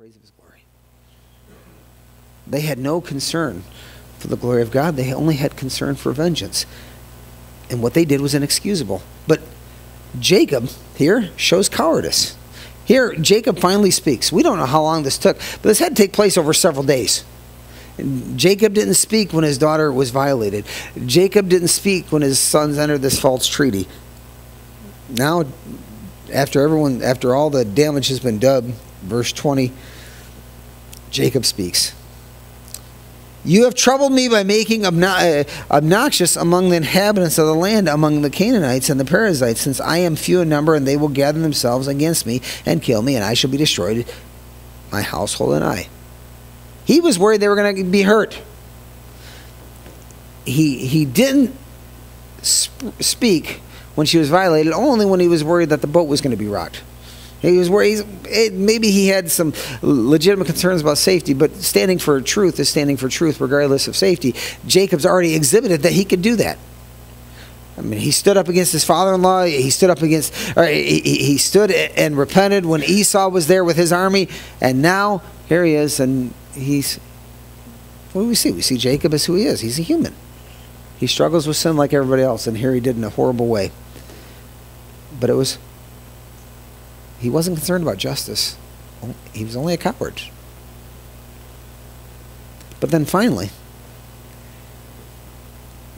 praise of his glory. They had no concern for the glory of God. They only had concern for vengeance. And what they did was inexcusable. But Jacob here shows cowardice. Here, Jacob finally speaks. We don't know how long this took, but this had to take place over several days. And Jacob didn't speak when his daughter was violated. Jacob didn't speak when his sons entered this false treaty. Now, after all the damage has been done, verse 20, Jacob speaks. You have troubled me by making obnoxious among the inhabitants of the land, among the Canaanites and the Perizzites, since I am few in number, and they will gather themselves against me and kill me, and I shall be destroyed, my household and I. He was worried they were going to be hurt. He didn't speak when she was violated, only when he was worried that the boat was going to be rocked. He was worried. Maybe he had some legitimate concerns about safety, but standing for truth is standing for truth regardless of safety. Jacob's already exhibited that he could do that. I mean, he stood up against his father-in-law. He stood and repented when Esau was there with his army. And now, here he is, and what do we see? We see Jacob as who he is. He's a human. He struggles with sin like everybody else, and here he did in a horrible way. But he wasn't concerned about justice. He was only a coward. But then finally,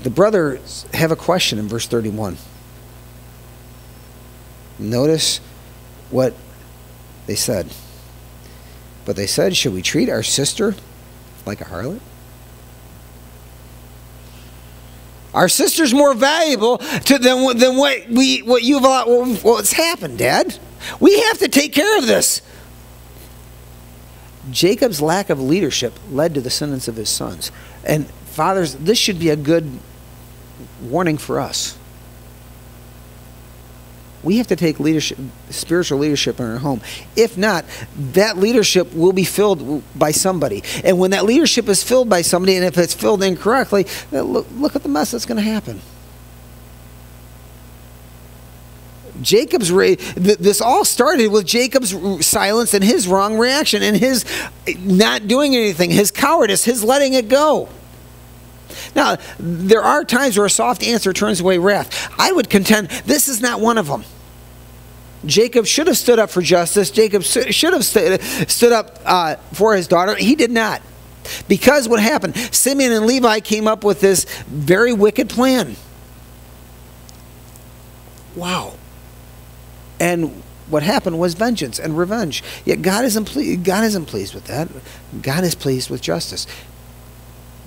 the brothers have a question in verse 31. Notice what they said. But they said, should we treat our sister like a harlot? Our sister's more valuable than what you've allowed. What's happened, Dad? We have to take care of this. Jacob's lack of leadership led to the sentence of his sons. And fathers, this should be a good warning for us. We have to take leadership, spiritual leadership in our home. If not, that leadership will be filled by somebody. And when that leadership is filled by somebody, and if it's filled incorrectly, look at the mess that's going to happen. This all started with Jacob's silence and his wrong reaction and his not doing anything, his cowardice, his letting it go. Now, there are times where a soft answer turns away wrath. I would contend this is not one of them. Jacob should have stood up for justice. Jacob should have stood up for his daughter. He did not. Because what happened? Simeon and Levi came up with this very wicked plan. Wow. And what happened was vengeance and revenge. Yet God isn't pleased with that. God is pleased with justice.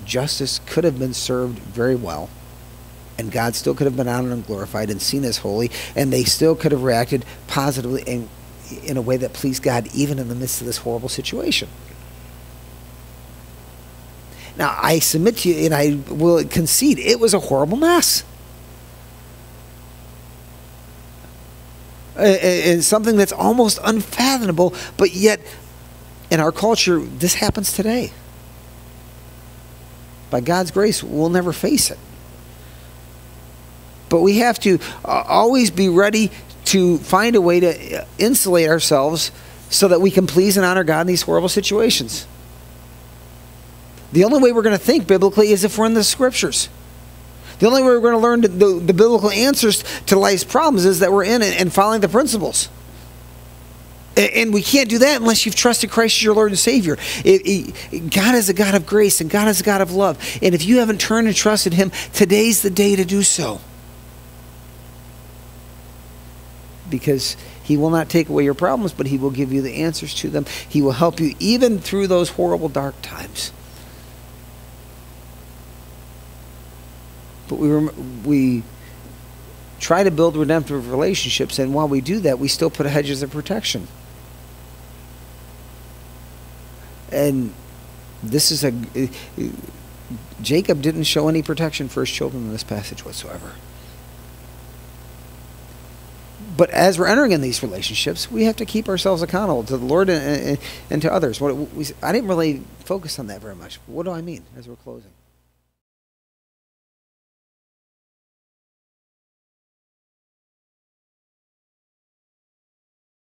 Justice could have been served very well, and God still could have been honored and glorified and seen as holy, and they still could have reacted positively and in a way that pleased God even in the midst of this horrible situation. Now, I submit to you, and I will concede, it was a horrible mess. And something that's almost unfathomable, but yet in our culture, this happens today. By God's grace, we'll never face it. But we have to always be ready to find a way to insulate ourselves so that we can please and honor God in these horrible situations. The only way we're going to think biblically is if we're in the Scriptures. The only way we're going to learn the biblical answers to life's problems is that we're in it and following the principles. And we can't do that unless you've trusted Christ as your Lord and Savior. God is a God of grace, and God is a God of love. And if you haven't turned and trusted Him, today's the day to do so. Because He will not take away your problems, but He will give you the answers to them. He will help you even through those horrible, dark times. But we try to build redemptive relationships, and while we do that, we still put hedges of protection. And this is Jacob didn't show any protection for his children in this passage whatsoever. But as we're entering in these relationships, we have to keep ourselves accountable to the Lord and to others. I didn't really focus on that very much. What do I mean as we're closing?